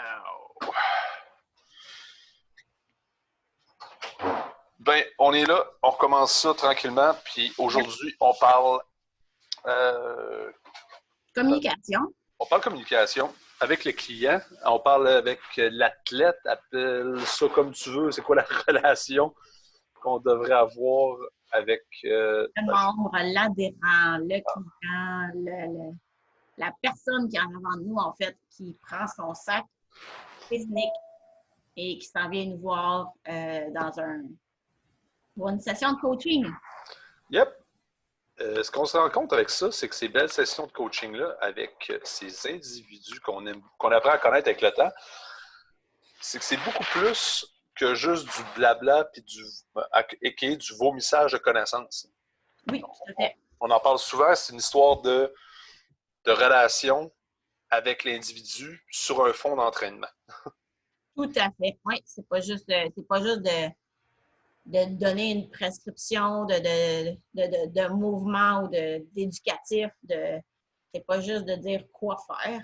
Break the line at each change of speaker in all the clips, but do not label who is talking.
now. Ben, on est là, on recommence ça tranquillement, puis aujourd'hui, on parle...
communication.
On parle communication avec le client, on parle avec l'athlète, appelle ça comme tu veux, c'est quoi la relation qu'on devrait avoir avec...
le membre, l'adhérent, le client, la personne qui est en avant de nous, en fait, qui prend son sac physique et qui s'en vient nous voir pour une session de coaching.
Yep. Ce qu'on se rend compte avec ça, c'est que ces belles sessions de coaching-là, avec ces individus qu'on apprend à connaître avec le temps, c'est que c'est beaucoup plus que juste du blabla et du vomissage de connaissances.
Oui, tout à fait.
On en parle souvent, c'est une histoire de relation avec l'individu sur un fond d'entraînement.
Tout à fait. Oui, c'est pas juste de donner une prescription de mouvement ou d'éducatif. C'est pas juste de dire quoi faire.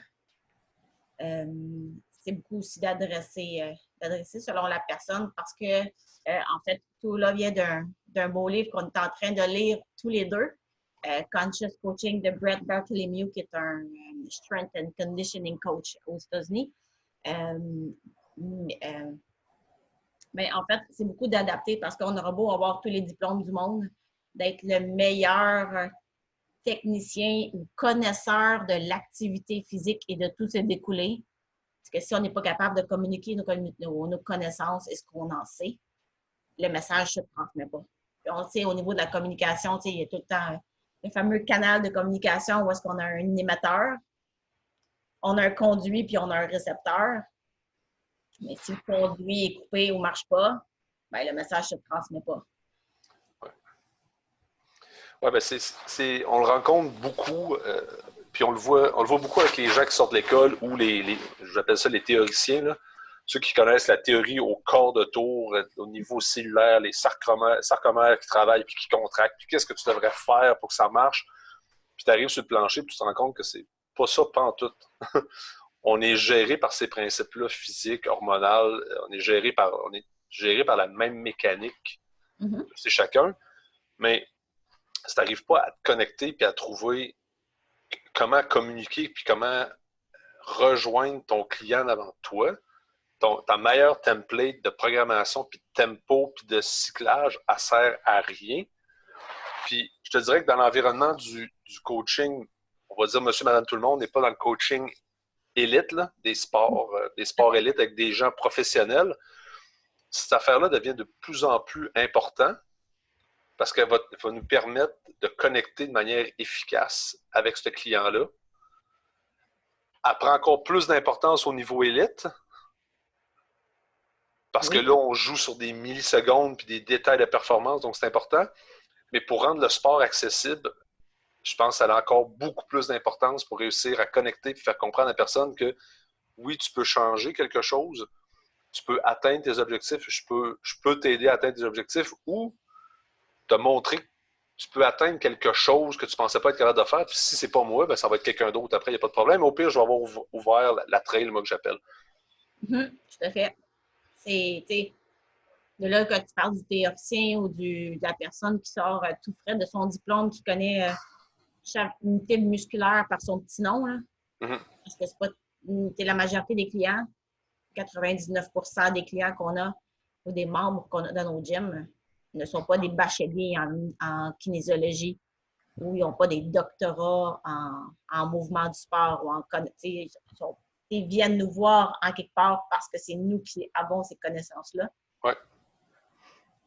C'est beaucoup aussi d'adresser selon la personne parce que, en fait, tout là vient d'un beau livre qu'on est en train de lire tous les deux, Conscious Coaching de Brett Bartholomew, qui est un strength and conditioning coach aux États-Unis. Mais en fait, c'est beaucoup d'adapter parce qu'on aura beau avoir tous les diplômes du monde, d'être le meilleur technicien ou connaisseur de l'activité physique et de tout se découler. Parce que si on n'est pas capable de communiquer nos connaissances et ce qu'on en sait, le message ne se transmet pas. Puis on sait, au niveau de la communication, il y a tout le temps le fameux canal de communication où est-ce qu'on a un émetteur, on a un conduit puis on a un récepteur. Mais si le conduit est coupé ou ne marche pas, ben, le message ne se transmet pas.
Oui, ben on le rencontre beaucoup, puis on le voit beaucoup avec les gens qui sortent de l'école ou j'appelle ça les théoriciens, là, ceux qui connaissent la théorie au corps de tour, au niveau cellulaire, les sarcomères qui travaillent puis qui contractent, puis qu'est-ce que tu devrais faire pour que ça marche, puis tu arrives sur le plancher puis tu te rends compte que c'est pas ça pantoute. On est géré par ces principes-là physiques, hormonaux, on est géré par la même mécanique, c'est chacun, mais si tu n'arrives pas à te connecter puis à trouver comment communiquer puis comment rejoindre ton client devant toi, ta meilleure template de programmation puis de tempo puis de cyclage, elle sert à rien. Puis je te dirais que dans l'environnement du coaching, on va dire monsieur, madame, tout le monde n'est pas dans le coaching élite, là, des sports élites avec des gens professionnels. Cette affaire-là devient de plus en plus importante parce qu'elle va nous permettre de connecter de manière efficace avec ce client-là. Elle prend encore plus d'importance au niveau élite parce que là, on joue sur des millisecondes puis des détails de performance, donc c'est important. Mais pour rendre le sport accessible, je pense que ça a encore beaucoup plus d'importance pour réussir à connecter et faire comprendre à la personne que oui, tu peux changer quelque chose, tu peux atteindre tes objectifs, je peux t'aider à atteindre tes objectifs ou te montrer que tu peux atteindre quelque chose que tu ne pensais pas être capable de faire. Puis si c'est pas moi, ben ça va être quelqu'un d'autre après, il n'y a pas de problème. Au pire, je vais avoir ouvert la trail, moi, que j'appelle.
Tout à fait. C'est de là, quand tu parles du théoricien ou de la personne qui sort tout frais de son diplôme, qui connaît chaque unité musculaire par son petit nom, là. Parce que c'est la majorité des clients, 99% des clients qu'on a ou des membres qu'on a dans nos gyms ne sont pas des bacheliers en kinésiologie ou ils n'ont pas des doctorats en mouvement du sport ou ils viennent nous voir en quelque part parce que c'est nous qui avons ces connaissances-là.
Ouais.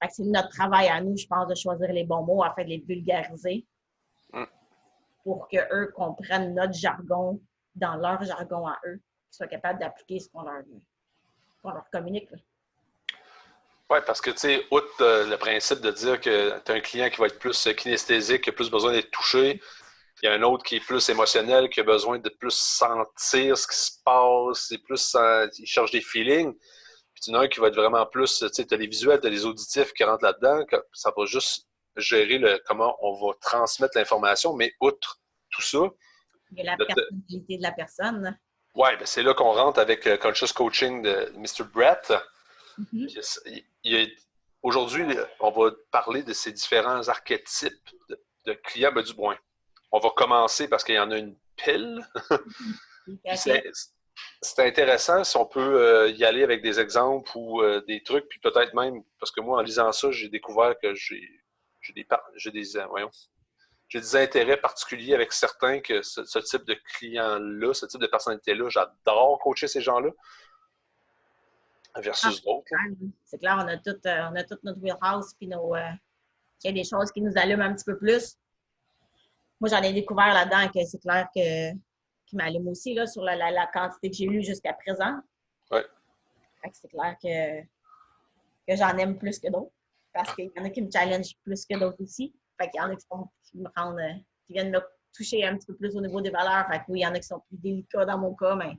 Fait que c'est notre travail à nous, je pense, de choisir les bons mots afin de les vulgariser pour qu'eux comprennent notre jargon dans leur jargon à eux, qu'ils soient capables d'appliquer ce qu'on leur communique.
Oui, parce que, tu sais, outre le principe de dire que tu as un client qui va être plus kinesthésique, qui a plus besoin d'être touché, il y a un autre qui est plus émotionnel, qui a besoin de plus sentir ce qui se passe, il cherche des feelings. Puis tu en as un qui va être vraiment plus, tu sais, tu as les visuels, tu as les auditifs qui rentrent là-dedans, ça va juste gérer comment on va transmettre l'information, mais outre tout ça...
Il y a la personnalité de la personne.
Ouais, ben c'est là qu'on rentre avec le Conscious Coaching de Mr. Brett.
Mhm.
Puis, aujourd'hui, on va parler de ces différents archétypes de clients, ben, du moins. On va commencer parce qu'il y en a une pile. Puis
Fait
c'est intéressant si on peut y aller avec des exemples ou des trucs, puis peut-être même, parce que moi, en lisant ça, j'ai découvert que voyons, j'ai des intérêts particuliers avec certains que ce type de client-là, ce type de personnalité-là, j'adore coacher ces gens-là
ah,
versus d'autres.
c'est clair, on a tout notre wheelhouse, puis il y a des choses qui nous allument un petit peu plus. Moi, j'en ai découvert là-dedans que c'est clair qui m'allume aussi là, sur la quantité que j'ai lue jusqu'à présent.
Ouais.
Fait que c'est clair que j'en aime plus que d'autres. Parce qu'il y en a qui me challengent plus que d'autres aussi. Fait qu'il y en a qui me rendent, qui viennent me toucher un petit peu plus au niveau des valeurs. Fait que oui, il y en a qui sont plus délicats dans mon cas, mais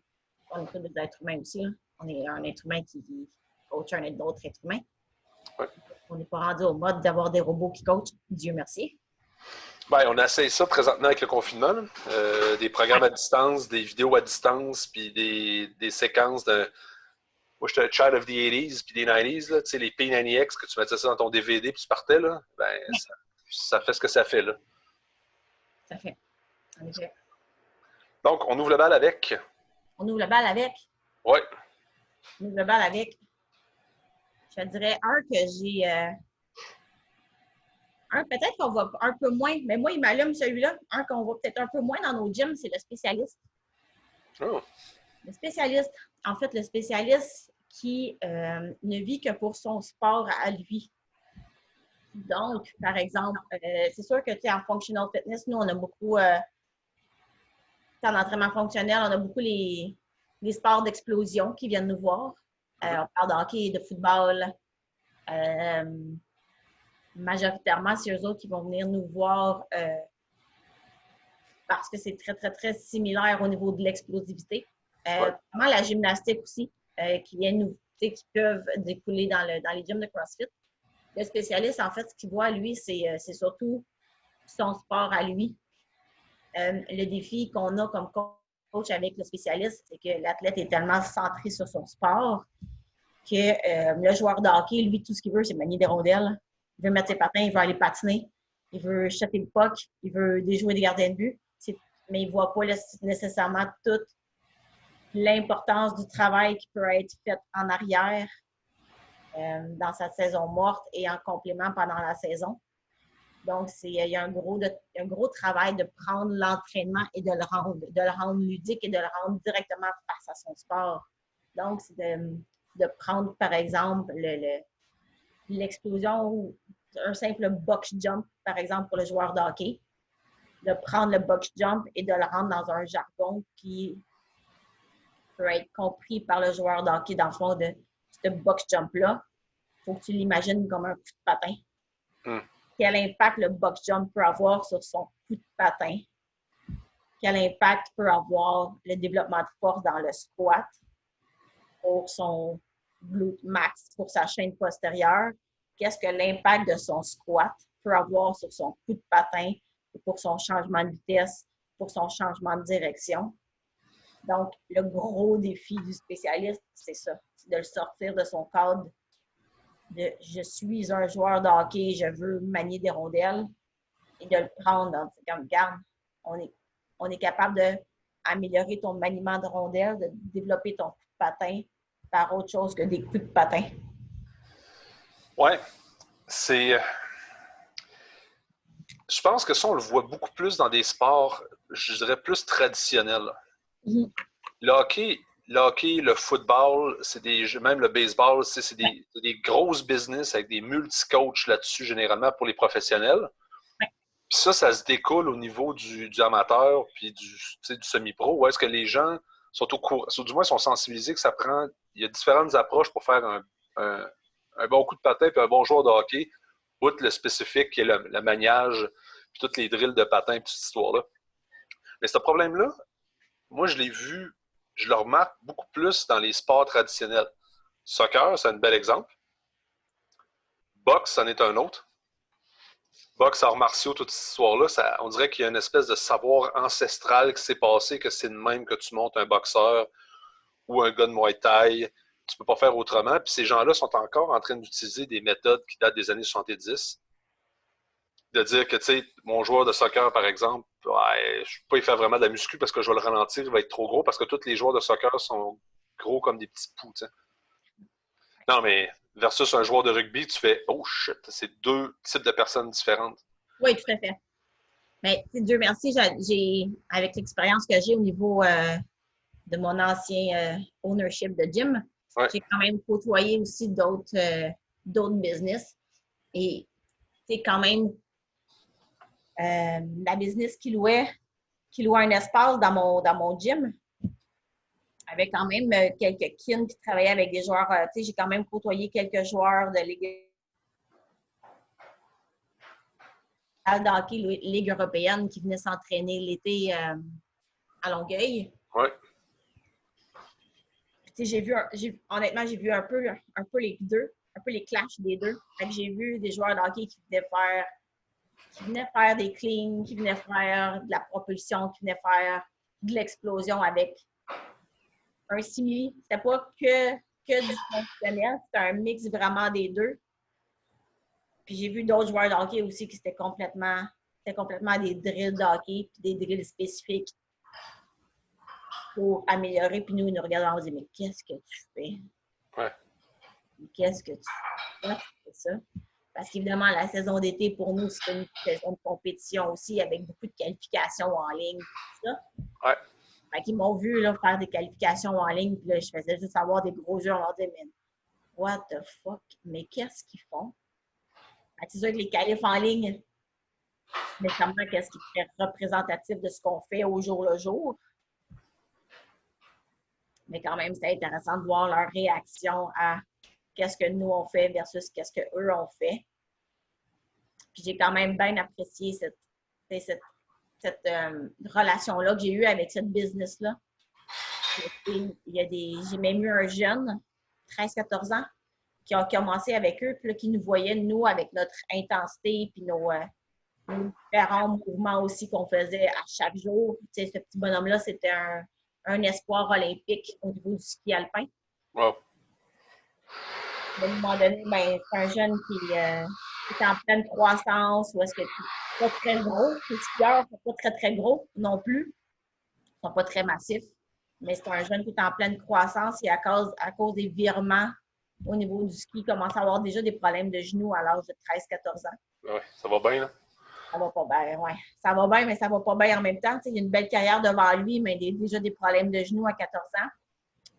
on est tous des êtres humains aussi. Là. On est un être humain qui coach un autre être humain.
Ouais.
On n'est pas rendu au mode d'avoir des robots qui coachent. Dieu merci.
Ben, on essaye ça présentement avec le confinement. Des programmes à distance, des vidéos à distance, puis des séquences de. Moi, j'étais un child of the 80s puis des 90s, là, tu sais, les P90X, que tu mettais ça dans ton DVD puis tu partais, là, ben, ça fait ce que ça fait, là.
Ça fait. En effet.
Donc, on ouvre le bal avec.
On ouvre le bal avec.
Ouais.
On ouvre le bal avec. Je te dirais un que j'ai. Un, peut-être qu'on va un peu moins, mais moi, il m'allume celui-là. Un qu'on voit peut-être un peu moins dans nos gyms, c'est le spécialiste.
Oh.
Le spécialiste, en fait, le spécialiste qui ne vit que pour son sport à lui. Donc, par exemple, c'est sûr que tu es en functional fitness, nous, on a beaucoup, en entraînement fonctionnel, on a beaucoup les sports d'explosion qui viennent nous voir. On parle de hockey, de football. Majoritairement, c'est eux autres qui vont venir nous voir parce que c'est très, très, très similaire au niveau de l'explosivité.
Ouais.
Vraiment la gymnastique aussi, qui vient nous, qui peuvent découler dans les gyms de CrossFit. Le spécialiste, en fait, ce qu'il voit, lui, c'est surtout son sport à lui. Le défi qu'on a comme coach avec le spécialiste, c'est que l'athlète est tellement centré sur son sport que le joueur de hockey, lui, tout ce qu'il veut, c'est manier des rondelles. Il veut mettre ses patins, il veut aller patiner, il veut jeter le puck, il veut déjouer des gardiens de but. Mais il ne voit pas nécessairement toute l'importance du travail qui peut être fait en arrière dans sa saison morte et en complément pendant la saison. Donc, il y a un gros travail de prendre l'entraînement et de le rendre ludique et de le rendre directement face à son sport. Donc, c'est de prendre, par exemple, l'explosion ou un simple box jump, par exemple, pour le joueur de hockey, de prendre le box jump et de le rendre dans un jargon qui peut être compris par le joueur de hockey dans le fond de ce box jump-là. Il faut que tu l'imagines comme un coup de patin. Quel impact le box jump peut avoir sur son coup de patin? Quel impact peut avoir le développement de force dans le squat pour son glute max, pour sa chaîne postérieure? Qu'est-ce que l'impact de son squat peut avoir sur son coup de patin pour son changement de vitesse, pour son changement de direction? Donc, le gros défi du spécialiste, c'est ça, c'est de le sortir de son cadre de « je suis un joueur de hockey, je veux manier des rondelles » et de le prendre dans comme garde. On est capable d'améliorer ton maniement de rondelles, de développer ton coup de patin par autre chose que des coups de patin.
Ouais, c'est. Je pense que ça, on le voit beaucoup plus dans des sports, je dirais, plus traditionnels.
Mm-hmm.
Le hockey, le football, même le baseball, c'est des grosses business avec des multi-coachs là-dessus, généralement pour les professionnels.
Ouais.
Puis ça se découle au niveau du amateur puis du semi-pro, où est-ce que les gens sont au courant, du moins sont sensibilisés que il y a différentes approches pour faire un bon coup de patin puis un bon joueur de hockey, outre le spécifique qui est le maniage puis toutes les drills de patin et toute cette histoire-là. Mais ce problème-là, moi, je le remarque beaucoup plus dans les sports traditionnels. Soccer, c'est un bel exemple. Boxe, c'en est un autre. boxe, arts martiaux, toute cette histoire-là, on dirait qu'il y a une espèce de savoir ancestral qui s'est passé, que c'est de même que tu montes un boxeur ou un gars de Muay Thai. Tu peux pas faire autrement. Puis ces gens-là sont encore en train d'utiliser des méthodes qui datent des années 70. De dire que, tu sais, mon joueur de soccer, par exemple, ouais, je peux pas y faire vraiment de la muscu parce que je vais le ralentir, il va être trop gros, parce que tous les joueurs de soccer sont gros comme des petits poux, tu sais. Non, mais versus un joueur de rugby, tu fais « Oh shit, c'est deux types de personnes différentes. »
Oui, tout à fait. Mais Dieu merci, avec l'expérience que j'ai au niveau de mon ancien ownership de gym,
Ouais.
j'ai quand même côtoyé aussi d'autres business. Et c'est quand même la business qui louait un espace dans mon gym. Avec quand même quelques kins qui travaillaient avec des joueurs. J'ai quand même côtoyé quelques joueurs de Ligue de hockey, Ligue européenne, qui venaient s'entraîner l'été à Longueuil.
Ouais.
Honnêtement, j'ai vu un peu les deux, un peu les clashs des deux. J'ai vu des joueurs de hockey qui venaient faire des cleans, qui venaient faire de la propulsion, qui venaient faire de l'explosion avec un simili. C'était pas que du fonctionnel, c'était un mix vraiment des deux. Puis j'ai vu d'autres joueurs de hockey aussi qui c'était complètement des drills de hockey, puis des drills spécifiques pour améliorer. Puis nous, ils nous regardaient, on se disait, mais qu'est-ce que tu fais?
Ouais.
Qu'est-ce que tu fais? C'est ça. Parce qu'évidemment, la saison d'été, pour nous, c'est une saison de compétition aussi, avec beaucoup de qualifications en ligne. Tout ça.
Ouais.
Fait qu'ils m'ont vu là, faire des qualifications en ligne, puis là, je faisais juste avoir des gros jeux. On leur disait, mais what the fuck? Mais qu'est-ce qu'ils font? C'est sûr que les qualifs en ligne, nécessairement, qu'est-ce qui est représentatif de ce qu'on fait au jour le jour. Mais quand même, c'est intéressant de voir leur réaction à qu'est-ce que nous on fait versus qu'est-ce qu'eux ont fait. Puis j'ai quand même bien apprécié cette relation-là que j'ai eue avec cette business-là. J'ai même eu un jeune, 13-14 ans, qui a commencé avec eux, puis là, qui nous voyait, nous, avec notre intensité, puis nos différents mouvements aussi qu'on faisait à chaque jour. Tu sais, ce petit bonhomme-là, c'était un espoir olympique au niveau du ski alpin.
Wow.
À un moment donné, ben, c'est un jeune qui est en pleine croissance, ou est-ce que pas très gros. Les skieurs ne sont pas très, très gros non plus. Ils ne sont pas très massifs. Mais c'est un jeune qui est en pleine croissance et à cause des virements au niveau du ski, il commence à avoir déjà des problèmes de genoux à l'âge de 13-14 ans.
Ouais, ça va bien, là?
Ça va pas bien, oui. Ça va bien, mais ça va pas bien en même temps. Il y a une belle carrière devant lui, mais déjà des problèmes de genoux à 14 ans.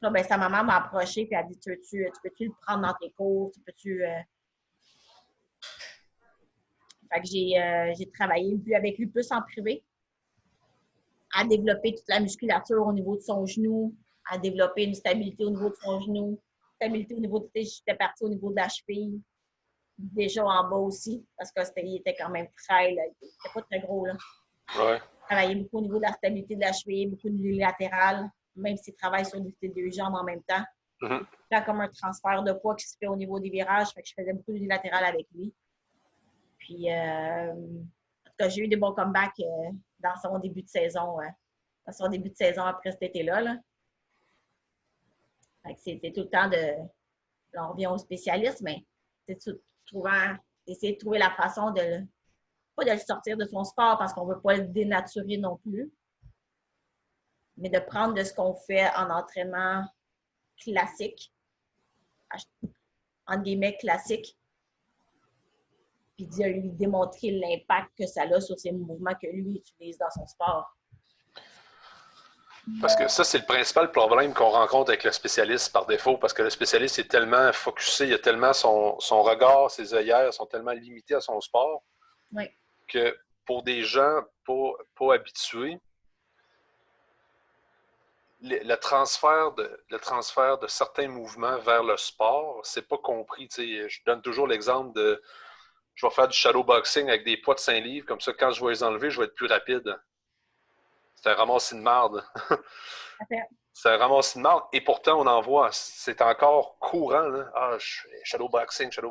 Là, ben, sa maman m'a approché et a dit tu peux-tu le prendre dans tes cours? Tu peux-tu. Fait que j'ai travaillé avec lui plus en privé, à développer toute la musculature au niveau de son genou, à développer une stabilité au niveau de son genou, stabilité au niveau de. J'étais partie au niveau de la cheville, déjà en bas aussi, parce qu'il était quand même très. Là, il n'était pas très gros. Là.
Ouais.
Travaillé beaucoup au niveau de la stabilité de la cheville, beaucoup de l'unilatéral, même s'il travaille sur les deux jambes en même temps.
Mm-hmm.
C'est comme un transfert de poids qui se fait au niveau des virages, fait que je faisais beaucoup d'unilatéral avec lui. Puis, en tout cas, j'ai eu des bons comebacks dans son début de saison. Dans son début de saison après cet été-là. Là. Fait que c'était tout le temps de. Là, on revient au spécialiste, mais c'est essayer de trouver la façon de. Pas de le sortir de son sport parce qu'on ne veut pas le dénaturer non plus, mais de prendre de ce qu'on fait en entraînement classique, entre guillemets classique, puis de lui démontrer l'impact que ça a sur ses mouvements que lui utilise dans son sport.
Parce que ça, c'est le principal problème qu'on rencontre avec le spécialiste par défaut, parce que le spécialiste est tellement focusé, il a tellement son regard, ses œillères sont tellement limités à son sport,
oui.
Que pour des gens pas habitués, le transfert de certains mouvements vers le sport, c'est pas compris. T'sais, je donne toujours l'exemple de je vais faire du shadow boxing avec des poids de 5 livres, comme ça, quand je vais les enlever, je vais être plus rapide. C'est un ramassis de marde. C'est un ramassis de marde. Et pourtant, on en voit. C'est encore courant. Là. Ah, shadow boxing. Tu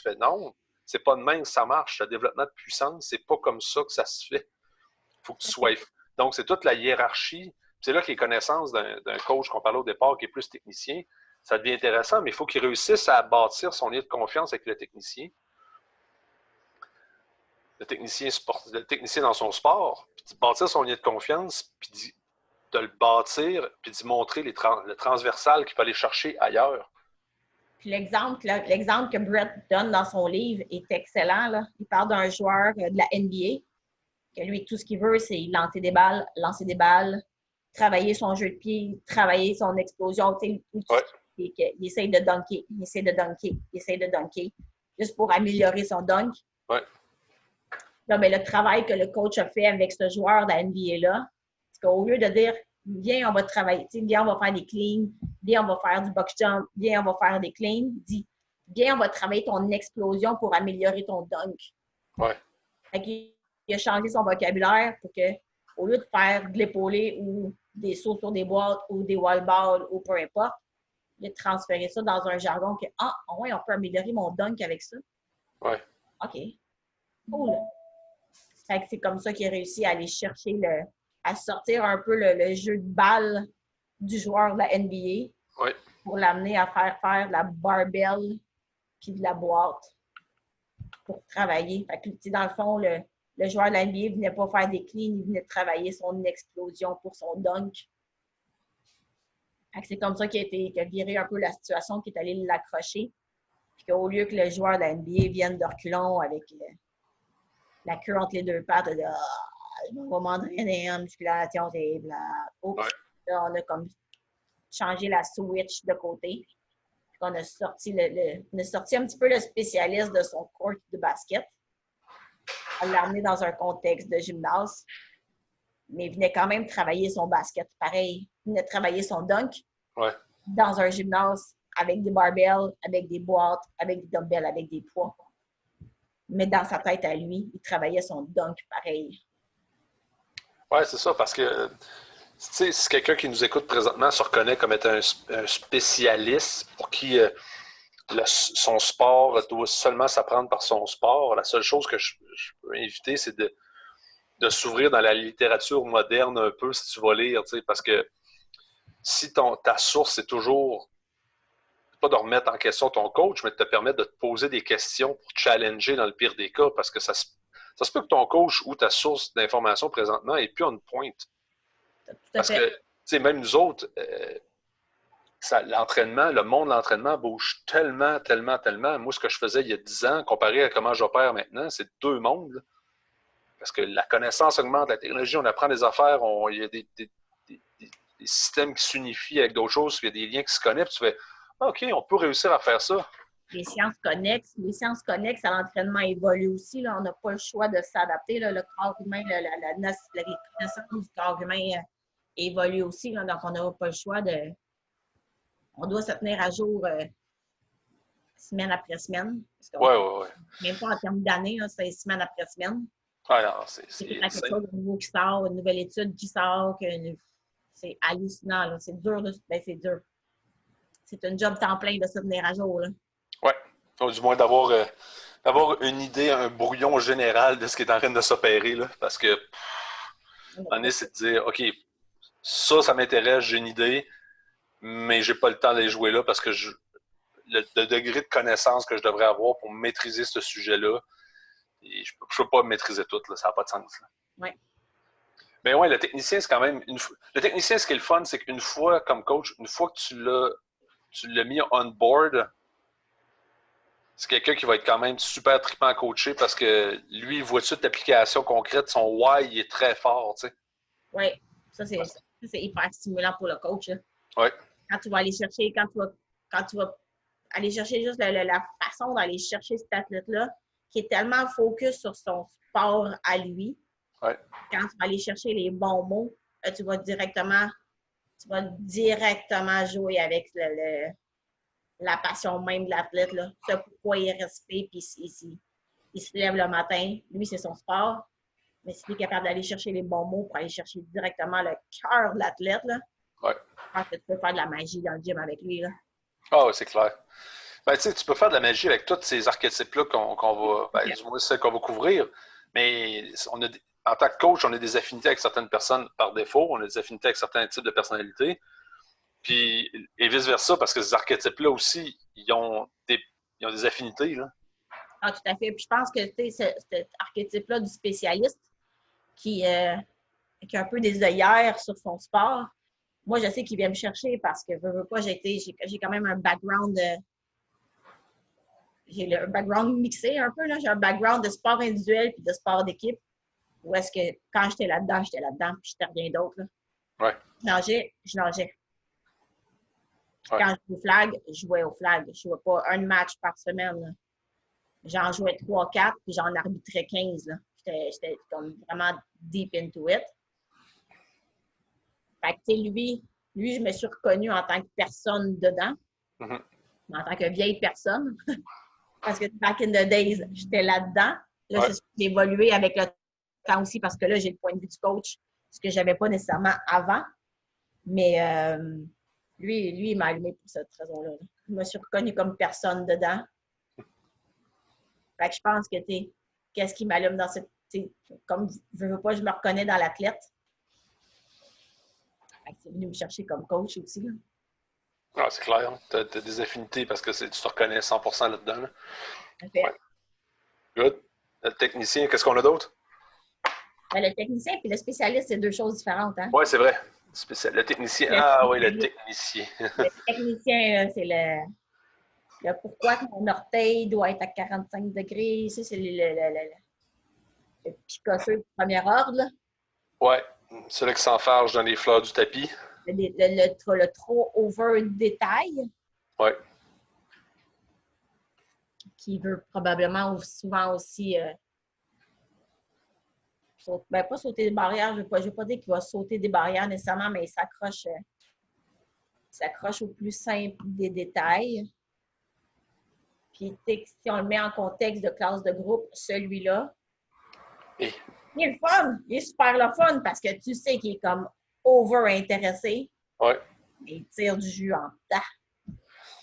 fais non. C'est pas de même que ça marche. Le développement de puissance, c'est pas comme ça que ça se fait. Il faut que tu sois... Donc, c'est toute la hiérarchie. C'est là que les connaissances d'un coach qu'on parlait au départ, qui est plus technicien, ça devient intéressant, mais il faut qu'il réussisse à bâtir son lien de confiance avec le technicien. Le technicien dans son sport, puis de bâtir son lien de confiance, puis de le bâtir, puis d'y montrer le transversal qu'il peut aller chercher ailleurs.
Puis l'exemple que Brett donne dans son livre est excellent, là. Il parle d'un joueur de la NBA, que lui, tout ce qu'il veut, c'est lancer des balles, travailler son jeu de pied, travailler son explosion.
Ouais.
Il essaye de dunker, juste pour améliorer son dunk.
Ouais.
Là, ben, le travail que le coach a fait avec ce joueur de la NBA-là, c'est qu'au lieu de dire viens, on va travailler, viens, on va faire des cleans, viens, on va faire du box jump, viens, on va faire des cleans, dit viens, on va travailler ton explosion pour améliorer ton dunk.
Ouais.
Fait qu'il a changé son vocabulaire pour que, au lieu de faire de l'épaulé ou des sauts sur des boîtes ou des wall balls ou peu importe, il a transféré ça dans un jargon que ouais, on peut améliorer mon dunk avec ça.
Ouais.
OK. Cool. Fait que c'est comme ça qu'il a réussi à aller chercher à sortir un peu le jeu de balle du joueur de la NBA
ouais.
pour l'amener à faire de la barbell puis de la boîte pour travailler. Fait que, dans le fond, le joueur de la NBA ne venait pas faire des cleans, il venait travailler son explosion pour son dunk. Fait que c'est comme ça qu'il a viré un peu la situation, qu'il est allé l'accrocher. Puis qu'au lieu que le joueur de la NBA vienne de reculons avec la queue entre les deux pattes, de je vais m'entraîner en musculation, c'est bla. Oups,
ouais.
Là, on a comme changé la switch de côté. Puis on a sorti on a sorti un petit peu le spécialiste de son court de basket. On l'a amené dans un contexte de gymnase. Mais il venait quand même travailler son basket pareil. Il venait travailler son dunk
ouais.
dans un gymnase avec des barbells, avec des boîtes, avec des dumbbells, avec des poids. Mais dans sa tête à lui, il travaillait son dunk pareil.
Oui, c'est ça, parce que si quelqu'un qui nous écoute présentement se reconnaît comme étant un spécialiste pour qui son sport doit seulement s'apprendre par son sport, la seule chose que je peux inviter, c'est de s'ouvrir dans la littérature moderne un peu si tu vas lire, parce que si ta source c'est toujours pas de remettre en question ton coach, mais de te permettre de te poser des questions pour te challenger dans le pire des cas, parce que ça se peut que ton coach ou ta source d'information présentement n'est plus en pointe. Parce que, même nous autres, l'entraînement, le monde de l'entraînement bouge tellement, tellement, tellement. Moi, ce que je faisais il y a 10 ans, comparé à comment j'opère maintenant, c'est deux mondes. Là. Parce que la connaissance augmente, la technologie, on apprend des affaires, il y a des systèmes qui s'unifient avec d'autres choses, il y a des liens qui se connectent, tu fais OK, on peut réussir à faire ça.
Les sciences connexes à l'entraînement évoluent aussi. Là. On n'a pas le choix de s'adapter. Là. Le corps humain, les connaissances du corps humain évoluent aussi. Là. Donc, on n'a pas le choix de... On doit se tenir à jour semaine après semaine.
Oui.
Même pas en termes d'années, c'est semaine après semaine.
Ah non, c'est
quelque chose de nouveau qui sort, une nouvelle étude qui sort. C'est hallucinant. Là. C'est dur. C'est dur. C'est un job temps plein de se tenir à jour.
Oui. Du moins d'avoir une idée, un brouillon général de ce qui est en train de s'opérer. Là, parce que, c'est de dire, OK, ça m'intéresse, j'ai une idée, mais j'ai pas le temps d'aller jouer là parce que le degré de connaissance que je devrais avoir pour maîtriser ce sujet-là, je peux pas maîtriser tout, là, ça n'a pas de sens.
Oui.
Mais ouais, le technicien, c'est quand même... Le technicien, ce qui est le fun, c'est qu'une fois, comme coach, une fois que tu l'as mis on board, c'est quelqu'un qui va être quand même super trippant à coacher parce que lui, il voit tout l'application concrète, son why, il est très fort, tu sais.
Oui, ça c'est hyper stimulant pour le coach.
Oui.
Quand tu vas aller chercher, quand tu vas aller chercher juste la façon d'aller chercher cet athlète-là, qui est tellement focus sur son sport à lui,
ouais.
Quand tu vas aller chercher les bons mots, tu vas directement jouer avec la passion même de l'athlète. Ce pourquoi il respecte, puis il se lève le matin. Lui, c'est son sport. Mais si tu es capable d'aller chercher les bons mots pour aller chercher directement le cœur de l'athlète,
ouais.
je pense que tu peux faire de la magie dans le gym avec lui. Là.
Ah oui, c'est clair. Ben, tu sais, tu peux faire de la magie avec tous ces archétypes-là qu'on va, ben, du moins ceux qu'on va couvrir, mais en tant que coach, on a des affinités avec certaines personnes par défaut, on a des affinités avec certains types de personnalités, puis, et vice-versa, parce que ces archétypes-là aussi, ils ont des affinités, là.
Ah, tout à fait. Puis je pense que cet archétype-là du spécialiste qui a un peu des œillères sur son sport, moi, je sais qu'il vient me chercher parce que, veux pas, j'ai quand même un background j'ai un background mixé un peu, là. J'ai un background de sport individuel puis de sport d'équipe. Où est-ce que quand j'étais là-dedans, puis j'étais rien d'autre, là.
Ouais.
Je nageais. Puis
Ouais.
quand je jouais au flag, je jouais au flag. Je jouais pas un match par semaine, là. J'en jouais 3-4, puis j'en arbitrais 15, là. J'étais comme vraiment deep into it. Fait que, tu sais, lui, je me suis reconnue en tant que personne dedans,
Mm-hmm.
en tant que vieille personne. Parce que back in the days, j'étais là-dedans. Là,
Ouais.
c'est sûr que j'ai évolué avec le temps aussi parce que là, j'ai le point de vue du coach, ce que je n'avais pas nécessairement avant. Mais lui, il m'a allumé pour cette raison-là. Je me suis reconnue comme personne dedans. Fait que je pense que, qu'est-ce qui m'allume dans cette. Comme je veux pas, je me reconnais dans l'athlète. Fait que c'est venu me chercher comme coach aussi, là.
Ah, c'est clair. Tu as des affinités parce que tu te reconnais 100% là-dedans, là. Ouais. Good. Le technicien, qu'est-ce qu'on a d'autre?
Ben, le technicien et le spécialiste, c'est deux choses différentes, hein?
Oui, c'est vrai. Le technicien. Ah oui, le technicien.
Le technicien, c'est le pourquoi que mon orteil doit être à 45 degrés. Ça, c'est le picosseux de premier ordre, là.
Ouais. Celui qui s'enfarge dans les fleurs du tapis.
Le trop over détail
Ouais.
qui veut probablement souvent aussi pas sauter des barrières. Je ne vais pas dire qu'il va sauter des barrières nécessairement, mais il s'accroche au plus simple des détails. Puis, si on le met en contexte de classe de groupe, celui-là,
Et...
il est le fun. Il est super le fun parce que tu sais qu'il est comme over-intéressé.
Ouais.
Mais il tire du jus en tas.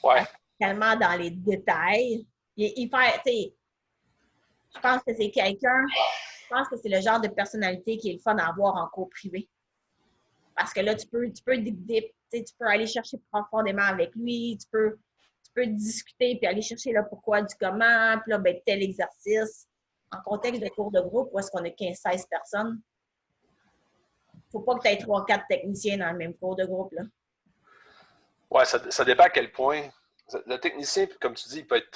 Ouais.
Tellement dans les détails. Il est hyper, tu sais, je pense que c'est quelqu'un, je pense que c'est le genre de personnalité qui est le fun à avoir en cours privé. Parce que là, tu peux aller chercher profondément avec lui, tu peux discuter puis aller chercher le pourquoi du comment, puis là, ben, tel exercice. En contexte de cours de groupe, où est-ce qu'on a 15-16 personnes, il ne faut pas que tu aies 3-4 techniciens dans le même cours de groupe, là.
Ouais, ça dépend à quel point. Le technicien, comme tu dis, il peut être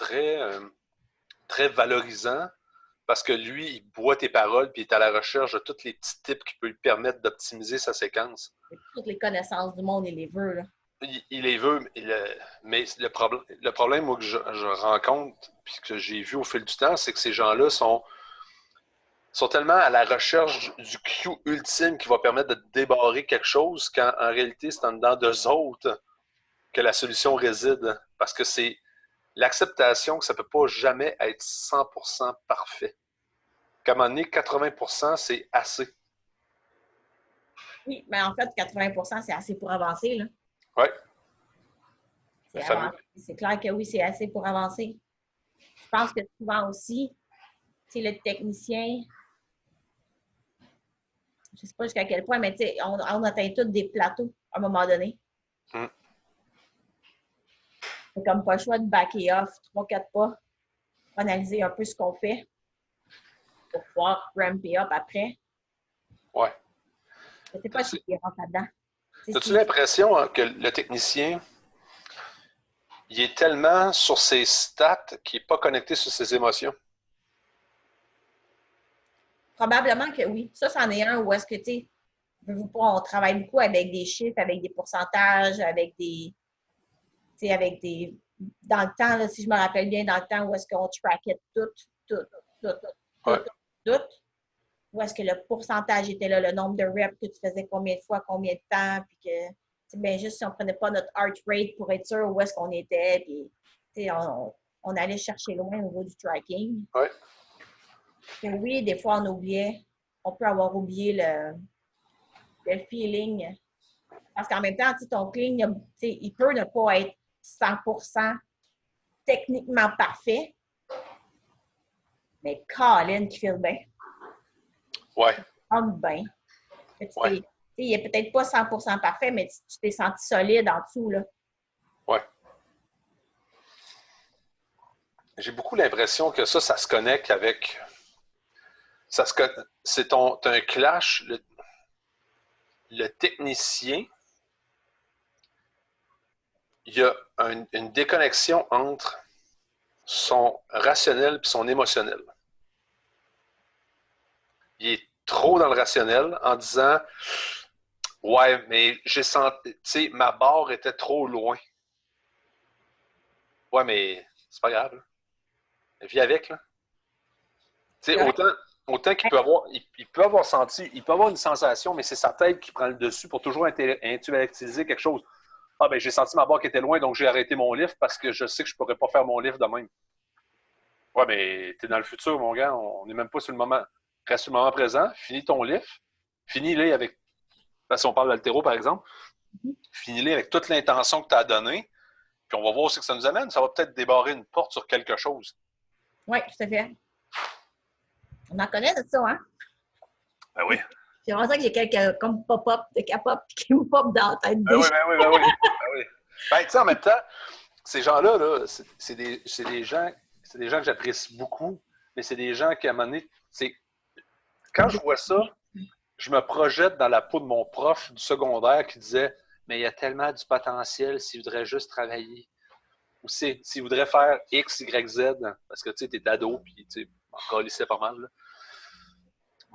très valorisant parce que lui, il boit tes paroles puis il est à la recherche de tous les petits tips qui peuvent lui permettre d'optimiser sa séquence.
Toutes les connaissances du monde, il les veut, là.
Il les veut, mais le problème moi, que je rencontre puis que j'ai vu au fil du temps, c'est que ces gens-là sont tellement à la recherche du cue ultime qui va permettre de débarrer quelque chose qu'en réalité, c'est en dedans d'eux autres que la solution réside. Parce que c'est l'acceptation que ça ne peut pas jamais être 100% parfait. Qu'à un moment donné, 80%, c'est assez.
Oui, mais en fait, 80 c'est assez pour avancer, là.
Oui.
C'est clair que oui, c'est assez pour avancer. Je pense que souvent aussi, tu sais, le technicien, je ne sais pas jusqu'à quel point, mais tu sais, on atteint tous des plateaux à un moment donné. C'est comme pas le choix de backer off 3-4 pas, analyser un peu ce qu'on fait pour pouvoir ramper up après.
Ouais.
Je ne sais pas si il rentre là-dedans.
As-tu l'impression que le technicien, il est tellement sur ses stats qu'il n'est pas connecté sur ses émotions?
Probablement que oui. Ça, c'en est un où est-ce que, tu sais, on travaille beaucoup avec des chiffres, avec des pourcentages, avec des. Tu sais, avec des. Dans le temps, là, si je me rappelle bien, dans le temps où est-ce qu'on traquait tout. Où est-ce que le pourcentage était là, le nombre de reps que tu faisais combien de fois, combien de temps, puis que, bien juste si on ne prenait pas notre heart rate pour être sûr où est-ce qu'on était, puis, on allait chercher loin au niveau du tracking.
Oui.
Et oui, des fois, on peut avoir oublié le feeling. Parce qu'en même temps, ton clean, il peut ne pas être 100%. techniquement parfait, mais Colin qui file bien.
Ouais.
Bien.
Ouais.
Il n'est peut-être pas 100% parfait, mais tu t'es senti solide en dessous, là.
Ouais. J'ai beaucoup l'impression que ça se connecte avec... C'est un clash. Le technicien, il y a une déconnexion entre son rationnel et son émotionnel. Il est trop dans le rationnel en disant « Ouais, mais j'ai senti... Tu sais, ma barre était trop loin. » Ouais, mais c'est pas grave. Là. Vis avec, là. Tu sais, autant qu'il peut avoir... Il peut avoir senti... Il peut avoir une sensation, mais c'est sa tête qui prend le dessus pour toujours intellectualiser quelque chose. Ah, ben j'ai senti ma barre qui était loin, donc j'ai arrêté mon lift parce que je sais que je pourrais pas faire mon lift de même. Ouais, mais t'es dans le futur, mon gars. On n'est même pas sur le moment. Reste sur le moment présent. Finis ton lift. Finis-les avec... Si on parle d'altéro, par exemple. Finis-les avec toute l'intention que tu as donnée. Puis on va voir ce que ça nous amène. Ça va peut-être débarrer une porte sur quelque chose.
Oui, tout à fait. On en connaît de ça, hein?
Ben oui.
C'est vraiment ça que j'ai quelques comme pop-up de K-pop qui me pop dans la tête.
Ben oui. Ben, tu sais, en même temps, ces gens-là, là, c'est des gens que j'apprécie beaucoup, mais c'est des gens qui, à un moment donné, quand je vois ça, je me projette dans la peau de mon prof du secondaire qui disait « Mais il y a tellement du potentiel s'il voudrait juste travailler. » Ou s'il voudrait faire X, Y, Z, parce que tu sais, t'es ado, puis tu sais, encore lycée pas mal. Là.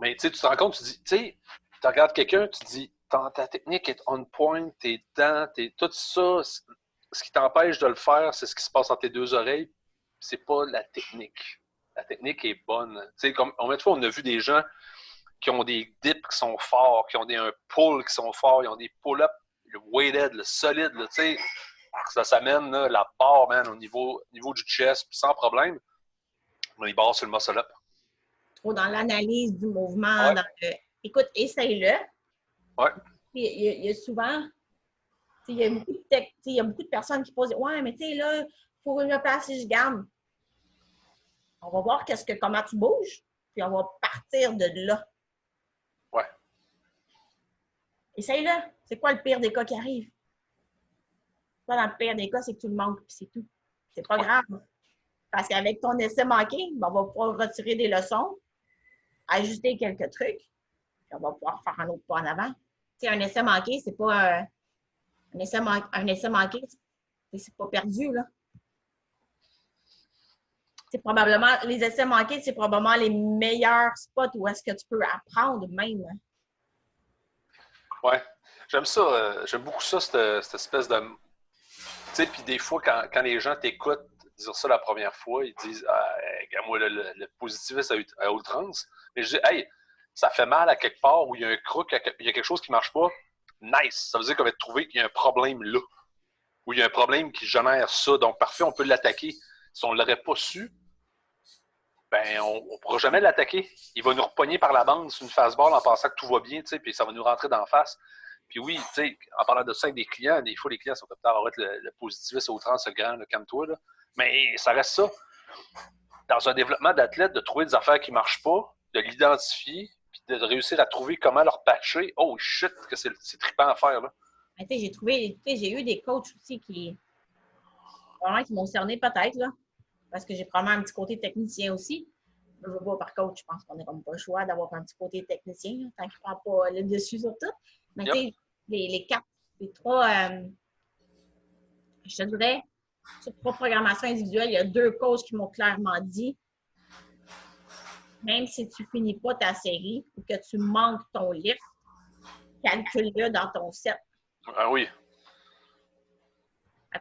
Mais tu te rends compte, tu dis, tu sais, tu regardes quelqu'un, tu dis, ta technique est on point, t'es dedans, tout ça. Ce qui t'empêche de le faire, c'est ce qui se passe entre tes deux oreilles. C'est pas la technique. La technique est bonne. Tu sais, comme combien de fois on a vu des gens qui ont des dips qui sont forts, qui ont un pull qui sont forts, ils ont des pull-ups, le weighted, le solide, tu sais. Ça s'amène là, la barre, man, au niveau du chest, puis sans problème. On les barre sur le muscle-up.
Trop dans l'analyse du mouvement.
Ouais.
Écoute, essaye-le.
Ouais.
Il y a souvent, il y a beaucoup de personnes qui posent « Ouais, mais tu sais, là, il faut que je me place si je garde. » On va voir comment tu bouges, puis on va partir de là.
Ouais.
Essaye-le. C'est quoi le pire des cas qui arrive? Dans le pire des cas, c'est que tu le manques, puis c'est tout. C'est pas grave. Parce qu'avec ton essai manqué, on va pouvoir retirer des leçons, ajuster quelques trucs, puis on va pouvoir faire un autre pas en avant. Tu sais, un essai manqué, c'est pas un essai manqué, c'est pas perdu, là. C'est probablement, les essais manqués, c'est probablement les meilleurs spots où est-ce que tu peux apprendre même.
Ouais. J'aime ça. J'aime beaucoup ça, cette espèce de... Tu sais, puis des fois, quand les gens t'écoutent dire ça la première fois, ils disent moi, le positiviste à outrance. Mais je dis, hey, ça fait mal à quelque part où il y a un crook, il y a quelque chose qui ne marche pas. Nice. Ça veut dire qu'on va trouver qu'il y a un problème là. Ou il y a un problème qui génère ça. Donc, parfait, on peut l'attaquer. Si on ne l'aurait pas su, ben, on ne pourra jamais l'attaquer. Il va nous repogner par la bande sur une fastball en pensant que tout va bien, puis ça va nous rentrer d'en face. Puis oui, en parlant de ça avec des clients, des fois, les clients sont peut-être à être le positiviste au outrance, le grand, le calme-toi, là. Mais ça reste ça. Dans un développement d'athlète, de trouver des affaires qui ne marchent pas, de l'identifier, puis de réussir à trouver comment leur patcher. Oh shit, que c'est trippant à faire, là.
J'ai eu des coachs aussi qui m'ont cerné peut-être, là, parce que j'ai probablement un petit côté technicien aussi. Je veux pas, par contre, je pense qu'on n'a comme pas le choix d'avoir un petit côté technicien, là, tant qu'il ne prend pas le dessus sur tout. Mais tu sais, les trois, je te dirais, sur 3 programmations individuelles, il y a 2 coachs qui m'ont clairement dit, même si tu ne finis pas ta série ou que tu manques ton lift, calcule-le dans ton set.
Ah oui.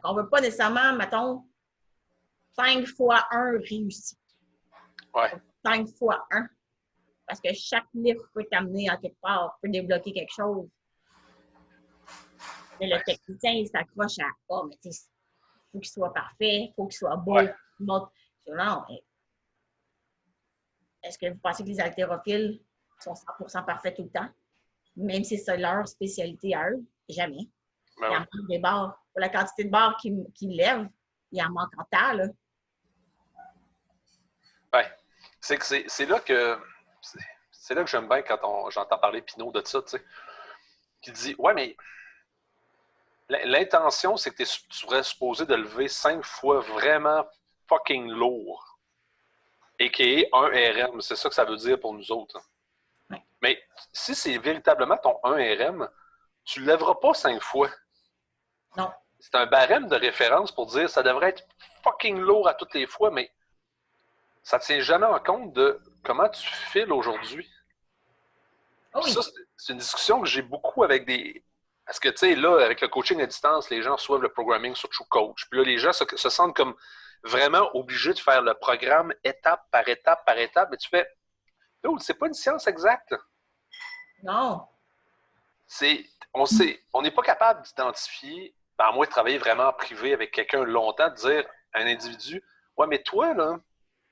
On ne veut pas nécessairement, mettons, 5 fois 1 réussi.
Ouais.
5 fois 1. Parce que chaque lift peut t'amener à quelque part, peut débloquer quelque chose. Mais le technicien, il s'accroche à « Oh, mais tu sais, il faut qu'il soit parfait, il faut qu'il soit beau.
Ouais. »
Non, est-ce que vous pensez que les haltérophiles sont 100% parfaits tout le temps? Même si c'est leur spécialité à eux? Jamais. Il en manque des barres. Pour la quantité de barres qu'ils lèvent, il en manque en tas, là.
C'est que c'est là que c'est là que j'aime bien quand j'entends parler Pinot de ça, tu sais. Qui dit ouais, mais l'intention, c'est que tu serais supposé de lever 5 fois vraiment fucking lourd. A.k.a. un RM, c'est ça que ça veut dire pour nous autres.
Ouais.
Mais si c'est véritablement ton 1 RM, tu ne lèveras pas 5 fois.
Non.
C'est un barème de référence pour dire ça devrait être fucking lourd à toutes les fois, mais ça ne tient jamais en compte de comment tu files aujourd'hui.
Oh oui.
Ça, c'est une discussion que j'ai beaucoup avec des. Parce que, tu sais, là, avec le coaching à distance, les gens reçoivent le programming sur True Coach. Puis là, les gens se sentent comme vraiment obligés de faire le programme étape par étape par étape. Mais tu fais, oh, c'est pas une science exacte.
Non.
On n'est pas capable d'identifier, à moins de travailler vraiment en privé avec quelqu'un longtemps, de dire à un individu, ouais, mais toi, là,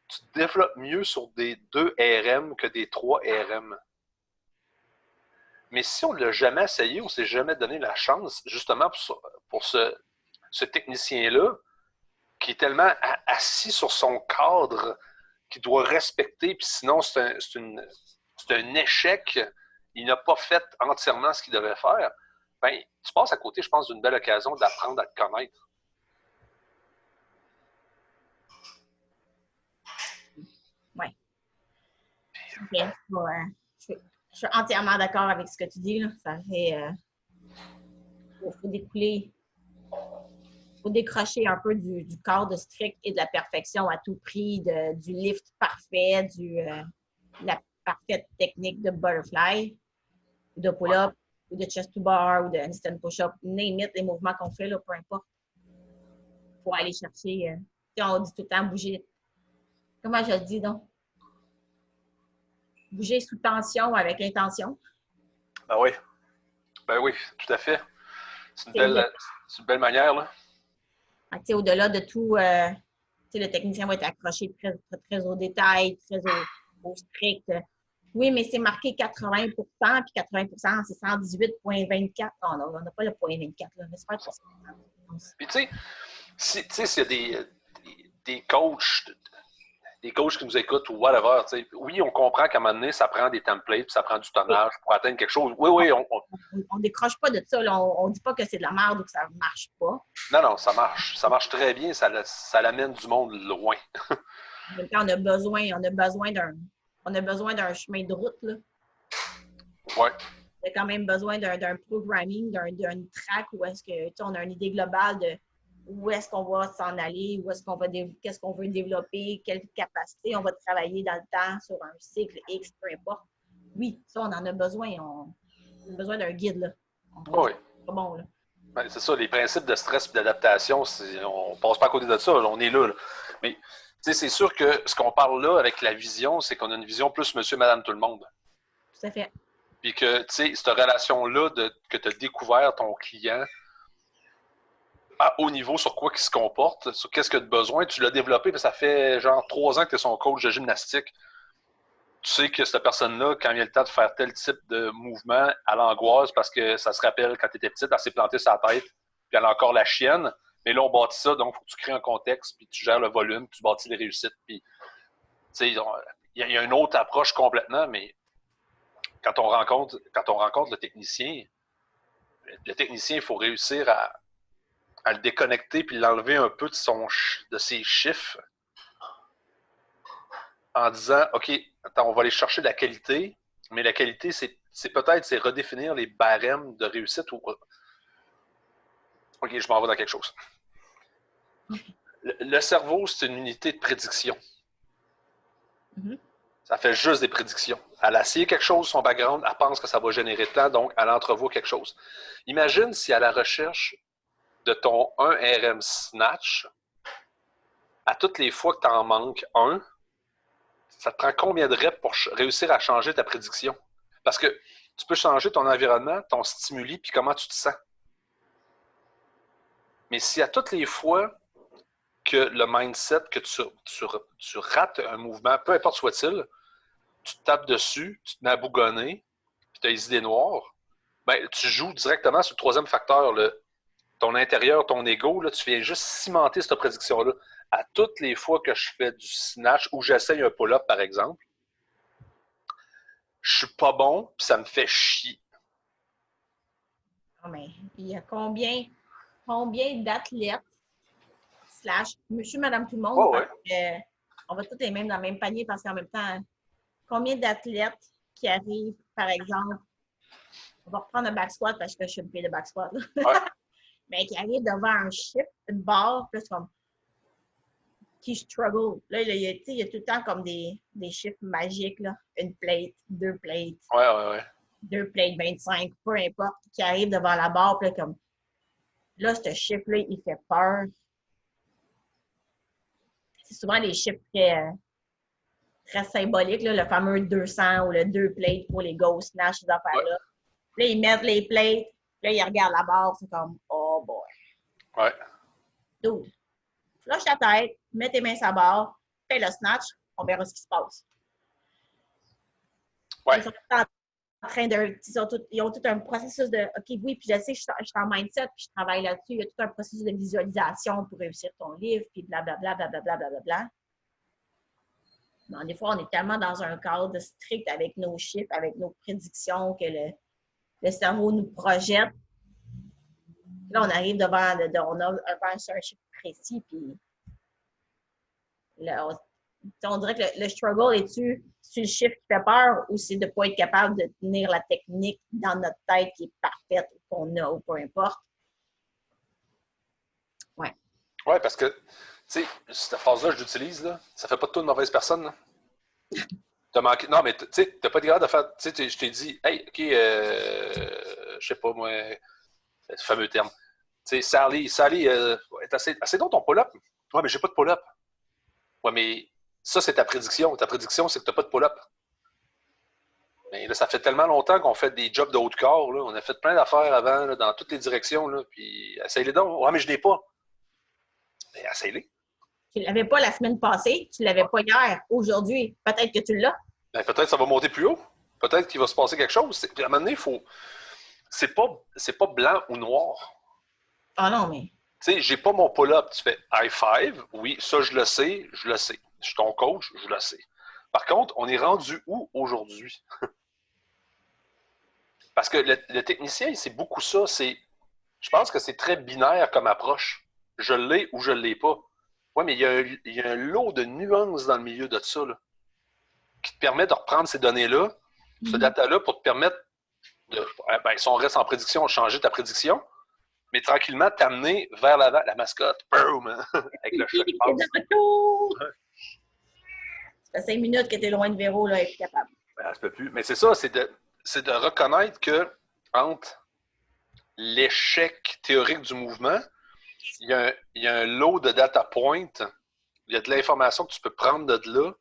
tu te développes mieux sur des 2 RM que des 3 RM. Mais si on ne l'a jamais essayé, on ne s'est jamais donné la chance, justement pour ce technicien-là, qui est tellement assis sur son cadre, qu'il doit respecter, puis sinon c'est un échec, il n'a pas fait entièrement ce qu'il devait faire, ben, tu passes à côté, je pense, d'une belle occasion d'apprendre à te connaître.
Oui. Okay. Je suis entièrement d'accord avec ce que tu dis. Là. Ça fait. Faut découler. Faut décrocher un peu du cadre strict et de la perfection à tout prix, du lift parfait, de la parfaite technique de butterfly, ou de pull-up, ou de chest to bar, ou de handstand push-up, name it, les mouvements qu'on fait, là, peu importe. Il faut aller chercher. On dit tout le temps bouger. Comment je le dis donc? Bouger sous tension avec intention.
Ben oui. Ben oui, tout à fait. C'est une belle manière, là.
Au-delà de tout, le technicien va être accroché très, très, très au détail, très au strict. Oui, mais c'est marqué 80 puis 80 c'est 118,24. Oh non, on n'a pas le point 24. Là. J'espère que c'est
Puis tu sais, s'il y a des coachs qui nous écoutent ou whatever, oui, on comprend qu'à un moment donné, ça prend des templates, ça prend du tonnage pour atteindre quelque chose. Oui,
on décroche pas de ça. Là. On ne dit pas que c'est de la merde ou que ça ne marche pas.
Non, ça marche. Ça marche très bien. Ça l'amène du monde loin.
En même temps, on a besoin d'un chemin de route. Là.
Ouais.
On a quand même besoin d'un programming, d'un track où est-ce que on a une idée globale de où est-ce qu'on va s'en aller, qu'est-ce qu'on veut développer, quelle capacité on va travailler dans le temps sur un cycle X, peu importe. Oui, ça, on en a besoin. On a besoin d'un guide. Là.
Oui.
C'est pas bon, là.
Ben, c'est ça, les principes de stress et d'adaptation, on passe pas à côté de ça, là, on est là. Mais c'est sûr que ce qu'on parle là avec la vision, c'est qu'on a une vision plus monsieur, madame, tout le monde.
Tout à fait.
Puis que, cette relation-là que tu as découvert ton client à haut niveau sur quoi il se comporte, sur qu'est-ce qu'il a de besoin, tu l'as développé, puis ça fait genre 3 ans que tu es son coach de gymnastique. Tu sais que cette personne-là, quand il y a le temps de faire tel type de mouvement, elle angoisse parce que ça se rappelle quand tu étais petite, elle s'est plantée sa tête, puis elle a encore la chienne. Mais là, on bâtit ça, donc il faut que tu crées un contexte, puis tu gères le volume, puis tu bâtis les réussites. Puis, il y a une autre approche complètement, mais quand on rencontre le technicien, il faut réussir à le déconnecter puis l'enlever un peu de ses chiffres en disant, OK, attends, on va aller chercher de la qualité, mais la qualité, c'est redéfinir les barèmes de réussite. OK, je m'en vais dans quelque chose. Le cerveau, c'est une unité de prédiction.
Mm-hmm.
Ça fait juste des prédictions. Elle a essayé quelque chose, son background, elle pense que ça va générer de temps, donc elle entrevoit quelque chose. Imagine si à la recherche de ton 1 RM snatch, à toutes les fois que tu en manques un, ça te prend combien de reps pour réussir à changer ta prédiction? Parce que tu peux changer ton environnement, ton stimuli, puis comment tu te sens. Mais si à toutes les fois que le mindset, que tu rates un mouvement, peu importe soit-il, tu te tapes dessus, tu te mets à bougonner, puis tu as les idées noires, ben, tu joues directement sur le troisième facteur, ton intérieur, ton ego, là, tu viens juste cimenter cette prédiction-là. À toutes les fois que je fais du snatch ou j'essaye un pull-up, par exemple, je suis pas bon, puis ça me fait chier.
Non, mais il y a combien d'athlètes / monsieur, madame, tout le monde,
Oh,
parce
ouais.
que on va tous les mêmes dans le même panier parce qu'en même temps, combien d'athlètes qui arrivent, par exemple, on va reprendre un back squat parce que je suis une fille de back squat,
Ouais.
mais qui arrivent devant un chiffre, une barre, plus comme qui struggle. Là, il y a tout le temps comme des chiffres magiques, là. Une plate,
Ouais.
deux plates 25, peu importe, qui arrivent devant la barre, puis là, comme là, ce chiffre-là, il fait peur. C'est souvent des chiffres très symboliques, là, le fameux 200 ou le 2 plates pour les ghost snatch, ces
Ouais.
affaires-là. Là, ils mettent les plates, là, ils regardent la barre, c'est comme, oh boy.
Ouais.
Dude, flush ta tête, mets tes mains sur la barre, fais le snatch, on verra ce qui se passe.
Ouais.
Ils sont en train de. Ils ont tout un processus de OK, oui, puis je sais, je suis en mindset, puis je travaille là-dessus. Il y a tout un processus de visualisation pour réussir ton livre, puis blablabla, blablabla, blablabla. Mais des fois, on est tellement dans un cadre strict avec nos chiffres, avec nos prédictions, que le cerveau nous projette. Là, on arrive devant un chiffre précis, puis là, on dirait que le struggle est-tu sur le chiffre qui fait peur ou c'est de ne pas être capable de tenir la technique dans notre tête qui est parfaite ou qu'on a ou peu importe. Ouais.
Ouais, parce que, tu sais, cette phrase-là, je l'utilise, là, ça fait pas de toi une mauvaise personne, là. T'as manqué. Non, mais tu sais, t'as pas été capable de faire. Tu sais, je t'ai dit, hey, OK, je sais pas, moi, ce fameux terme. Tu sais, Sally, assez donc ton pull-up. Ouais, mais j'ai pas de pull-up. Ouais, mais ça, c'est ta prédiction. Ta prédiction, c'est que t'as pas de pull-up. Mais là, ça fait tellement longtemps qu'on fait des jobs de haut de corps, là. On a fait plein d'affaires avant, là, dans toutes les directions, là. Puis, essaye-les donc. Ouais, mais je l'ai pas. Mais essaye-les.
Tu ne l'avais pas la semaine passée, tu ne l'avais pas hier, aujourd'hui. Peut-être que tu l'as.
Ben, peut-être que ça va monter plus haut. Peut-être qu'il va se passer quelque chose. Puis à un moment donné, il faut. C'est pas blanc ou noir.
Ah non, mais.
Tu sais, j'ai pas mon pull-up. Tu fais high five. Oui, ça, je le sais. Je suis ton coach, je le sais. Par contre, on est rendu où aujourd'hui? Parce que le technicien, c'est beaucoup ça. Je pense que c'est très binaire comme approche. Je l'ai ou je ne l'ai pas. Oui, mais il y a un lot de nuances dans le milieu de ça, là, qui te permet de reprendre ces données-là, ce data-là, pour te permettre de, ben, si on reste en prédiction, changer ta prédiction, mais tranquillement t'amener vers l'avant. La mascotte, boom, avec le chat qui passe.
Ça fait 5 minutes que tu es loin de Véro, là, et plus capable.
Ben, ça se peut plus. Mais c'est ça, c'est de reconnaître que entre l'échec théorique du mouvement, il y a un lot de data points, il y a de l'information que tu peux prendre de là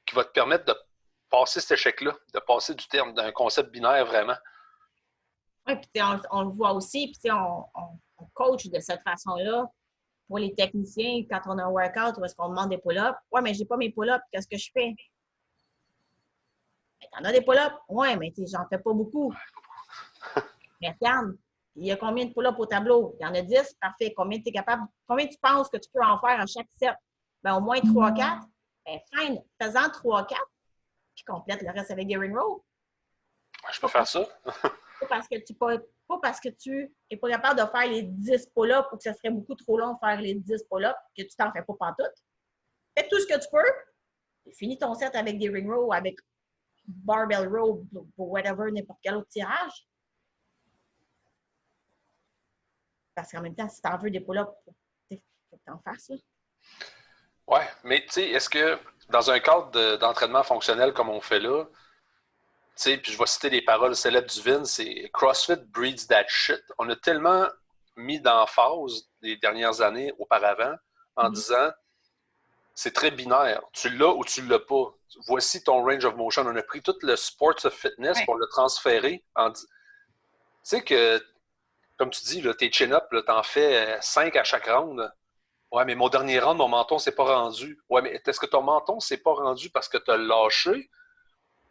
qui va te permettre de passer cet échec-là, de passer du terme d'un concept binaire vraiment.
Oui, puis on le voit aussi, puis on coach de cette façon-là pour les techniciens quand on a un workout où est-ce qu'on demande des pull-ups. Ouais, mais j'ai pas mes pull-ups, qu'est-ce que je fais? T'en as des pull-ups? Ouais, mais j'en fais pas beaucoup. Mais regarde, il y a combien de pull-ups au tableau? Il y en a 10, parfait. Combien tu es capable? Combien tu penses que tu peux en faire à chaque set? Ben, au moins 3-4. Ben, fine, fais-en 3-4, puis complète le reste avec des ring rolls.
Je peux faire ça.
Pas parce que tu n'es pas capable de faire les 10 pull-ups ou que ce serait beaucoup trop long de faire les 10 pull-ups que tu t'en fais pas pantoute. Fais tout ce que tu peux. Finis ton set avec des ring rolls, avec barbell row, ou whatever, n'importe quel autre tirage. Parce qu'en même temps, si tu en veux des pull-ups, il faut que tu en fasses. Là.
Ouais, mais tu sais, est-ce que dans un cadre d'entraînement fonctionnel comme on fait là, tu sais, puis je vais citer les paroles célèbres du Vin, c'est CrossFit breeds that shit. On a tellement mis d'emphase les dernières années auparavant en disant c'est très binaire. Tu l'as ou tu l'as pas. Voici ton range of motion. On a pris tout le sports of fitness pour le transférer. Tu sais que, comme tu dis, là, tes chin-up, t'en fais 5 à chaque round. Ouais, mais mon dernier round, mon menton s'est pas rendu. Ouais, mais est-ce que ton menton s'est pas rendu parce que tu as lâché,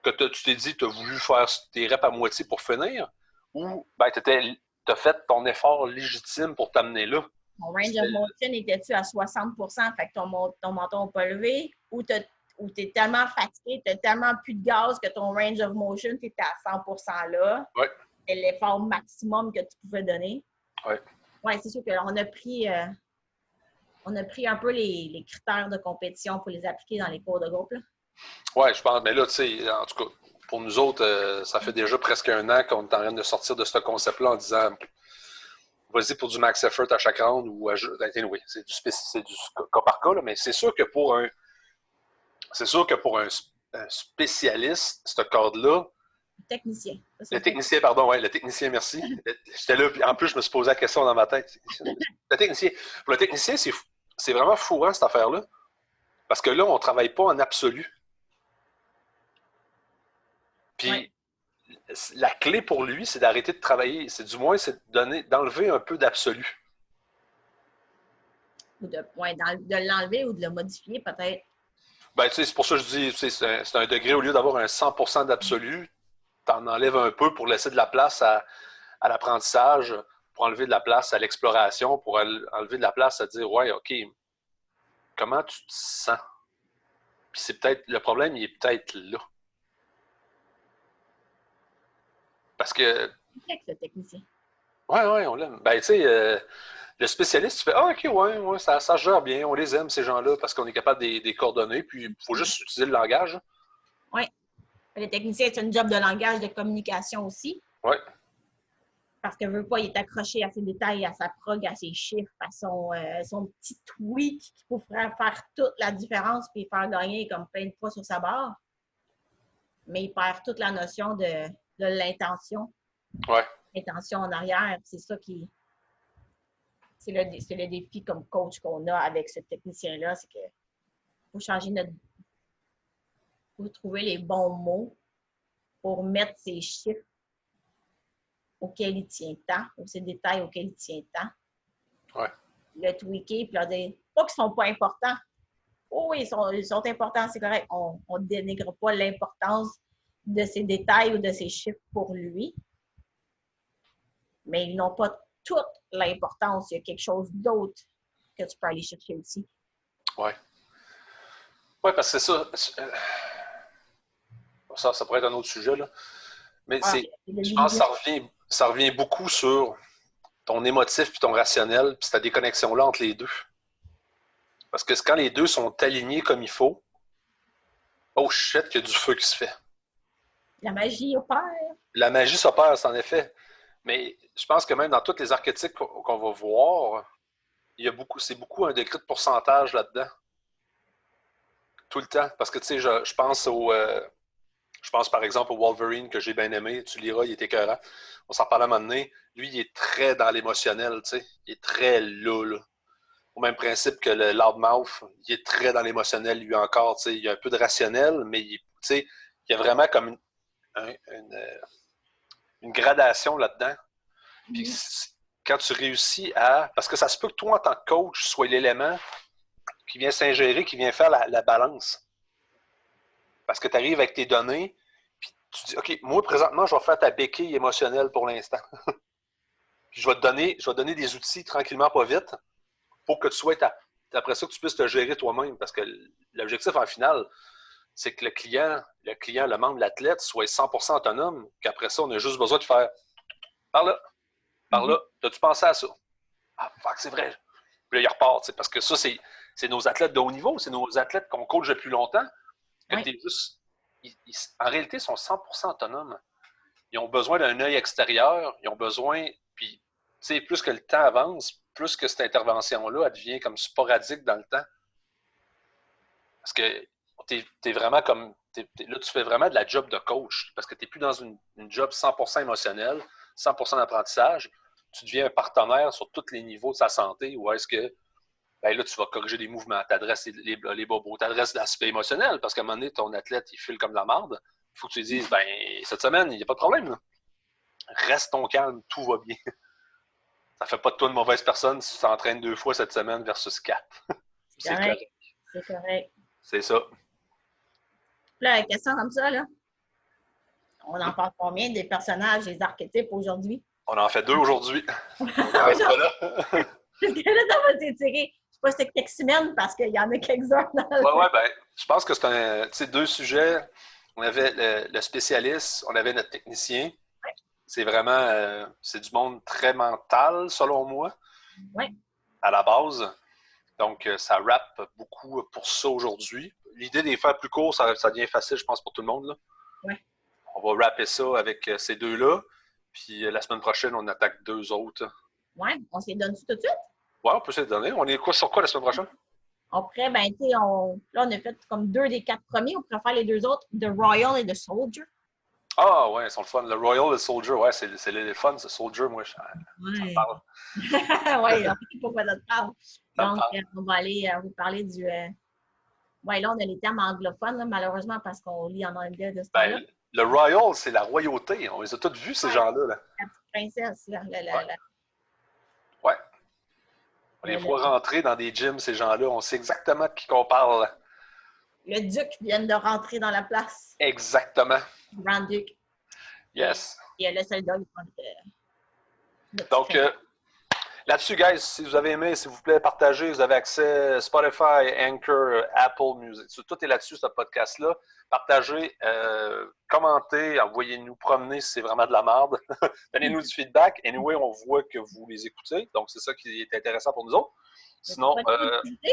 que tu t'es dit tu as voulu faire tes reps à moitié pour finir? Ou ben, tu étais tu as fait ton effort légitime pour t'amener là.
Mon range of motion était-tu à 60 fait que ton menton n'a pas levé, ou tu es tellement fatigué, tu as tellement plus de gaz que ton range of motion, tu étais à 100 là.
Oui.
C'est l'effort maximum que tu pouvais donner.
Oui.
Oui, c'est sûr qu'on a pris un peu les critères de compétition pour les appliquer dans les cours de groupe.
Oui, je pense. Mais là, tu sais, en tout cas, pour nous autres, ça fait déjà presque 1 an qu'on est en train de sortir de ce concept-là en disant vas-y pour du max effort à chaque round ou anyway, c'est du cas par cas, là, mais c'est sûr que pour un spécialiste, ce cadre-là,
Technicien.
le technicien, pardon, oui, le technicien, merci. J'étais là, puis en plus, je me suis posé la question dans ma tête. Le technicien. Pour le technicien, c'est vraiment fou, hein, cette affaire-là. Parce que là, on ne travaille pas en absolu. Puis, la clé pour lui, c'est d'arrêter de travailler. C'est d'enlever un peu d'absolu.
Ou de l'enlever ou de le modifier, peut-être.
Ben, tu sais, c'est pour ça que je dis, c'est un degré, au lieu d'avoir un 100% d'absolu, tu en enlèves un peu pour laisser de la place à l'apprentissage, pour enlever de la place à l'exploration, pour enlever de la place à dire, ouais, OK, comment tu te sens? Puis c'est peut-être, le problème, il est peut-être là. Parce que.
C'est le technicien.
Ouais, on l'aime. Ben, tu sais, le spécialiste, tu fais, ah, OK, ouais, ça se gère bien, on les aime, ces gens-là, parce qu'on est capable de les coordonner, puis il faut juste utiliser le langage.
Oui. Le technicien, c'est un job de langage, de communication aussi.
Oui.
Parce que veut pas, il est accroché à ses détails, à sa prog, à ses chiffres, à son petit tweak qui peut faire toute la différence puis faire gagner comme plein de fois sur sa barre. Mais il perd toute la notion de l'intention.
Ouais.
L'intention en arrière. C'est ça qui. C'est le défi comme coach qu'on a avec ce technicien-là, c'est qu'il faut changer faut trouver les bons mots pour mettre ces chiffres auxquels il tient tant, ou ces détails auxquels il tient tant.
Ouais.
Le tweaker, puis leur dire, pas qu'ils ne sont pas importants. Oh oui, ils sont importants, c'est correct. On ne dénigre pas l'importance de ces détails ou de ces chiffres pour lui. Mais ils n'ont pas toute l'importance. Il y a quelque chose d'autre que tu peux aller chercher aussi.
Oui. Oui, parce que c'est ça. Ça pourrait être un autre sujet, là. Mais je pense que ça revient beaucoup sur ton émotif puis ton rationnel, puis cette déconnexion-là entre les deux. Parce que quand les deux sont alignés comme il faut, oh shit, qu'il y a du feu qui se fait.
La magie opère.
La magie s'opère, en effet. Mais je pense que même dans tous les archétypes qu'on va voir, c'est beaucoup un degré de pourcentage là-dedans. Tout le temps. Parce que, tu sais, je pense par exemple au Wolverine que j'ai bien aimé. Tu liras, il était écœurant. On s'en parlait à un moment donné. Lui, il est très dans l'émotionnel, tu sais. Il est très là. Au même principe que le Loudmouth, il est très dans l'émotionnel, lui encore. Tu sais. Il y a un peu de rationnel, mais tu sais, il y a vraiment comme une gradation là-dedans. Puis quand tu réussis parce que ça se peut que toi, en tant que coach, sois l'élément qui vient s'ingérer, qui vient faire la balance. Parce que tu arrives avec tes données, puis tu dis, OK, moi, présentement, je vais faire ta béquille émotionnelle pour l'instant. Puis je vais te donner des outils tranquillement, pas vite, pour que tu sois après ça, que tu puisses te gérer toi-même. Parce que l'objectif, en final, c'est que le client, le membre, l'athlète, soit 100% autonome, qu'après ça, on a juste besoin de faire par là, as-tu pensé à ça? Ah, fuck, c'est vrai. Puis là, il repart, parce que ça, c'est nos athlètes de haut niveau, c'est nos athlètes qu'on coach depuis longtemps. Que juste, en réalité, ils sont 100% autonomes. Ils ont besoin d'un œil extérieur, ils ont besoin, puis, tu sais, plus que le temps avance, plus que cette intervention-là, elle devient comme sporadique dans le temps. Parce que t'es vraiment comme, là, tu fais vraiment de la job de coach, parce que tu n'es plus dans une job 100% émotionnelle, 100% d'apprentissage. Tu deviens un partenaire sur tous les niveaux de sa santé, ou est-ce que ben là, tu vas corriger des mouvements, tu adresses les bobos, tu adresses l'aspect émotionnel, parce qu'à un moment donné, ton athlète, il file comme de la marde. Il faut que tu lui dises, ben, cette semaine, il n'y a pas de problème. Là. Reste ton calme, tout va bien. Ça fait pas de toi une mauvaise personne si tu t'entraînes 2 fois cette semaine versus 4.
C'est correct. C'est correct.
C'est ça.
Là, la question comme ça, là, on en parle combien des personnages, des archétypes aujourd'hui?
On en fait 2 aujourd'hui. On
Parce
reste pas là.
que là, ça va s'étirer. Je sais pas si c'est quelques semaines parce qu'il y en a quelques-uns dans le...
Ouais, ben, je pense que c'est 2 sujets. On avait le spécialiste, on avait notre technicien. C'est vraiment, c'est du monde très mental, selon moi,
Oui.
à la base. Donc, ça rappe beaucoup pour ça aujourd'hui. L'idée des faire plus court, ça devient facile, je pense, pour tout le monde, là.
Oui.
On va rapper ça avec ces 2-là. Puis la semaine prochaine, on attaque 2 autres.
Oui, on s'est donné tout de suite.
Ouais, on peut se les donner. On est quoi sur quoi la semaine prochaine?
On pourrait, ben, tu sais, là, on a fait comme 2 des 4 premiers. On pourrait faire les 2 autres, The Royal et The Soldier.
Ah, ouais, ils sont le fun. Le Royal et le Soldier, ouais, c'est le fun, ce Soldier, moi, ça me parle.
Oui, on sait pourquoi ça te parle.
Ça me
Donc,
parle.
on va aller vous parler du... Oui, là, on a les termes anglophones, là, malheureusement, parce qu'on lit en anglais de ce temps-là.
Ben, le Royal, c'est la royauté. On les a tous vus, ces gens-là. Là.
La petite princesse, là,
Ouais. Ouais. On les voit rentrer dans des gyms, ces gens-là. On sait exactement de qui qu'on parle.
le duc vient de rentrer dans la place.
Exactement.
Le grand duc.
Yes.
Et le soldat, il prend
Donc, là-dessus, guys, si vous avez aimé, s'il vous plaît, partagez. Vous avez accès à Spotify, Anchor, Apple Music. Tout est là-dessus, ce podcast-là. Partagez, commentez, envoyez-nous promener si c'est vraiment de la merde. Donnez-nous du feedback. Anyway, on voit que vous les écoutez. Donc, c'est ça qui est intéressant pour nous autres. Sinon,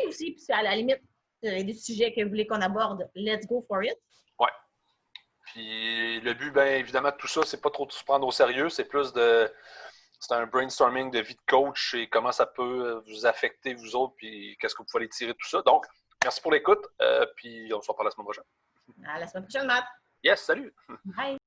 aussi, puis à la limite, des sujets que vous voulez qu'on aborde, let's go for it.
Ouais. Puis le but, bien évidemment, de tout ça, c'est pas trop de se prendre au sérieux. C'est plus de... C'est un brainstorming de vie de coach et comment ça peut vous affecter, vous autres, puis qu'est-ce que vous pouvez tirer de tout ça. Donc, merci pour l'écoute, puis on se reparle la semaine prochaine.
À la semaine prochaine, Matt.
Yes, salut!
Bye!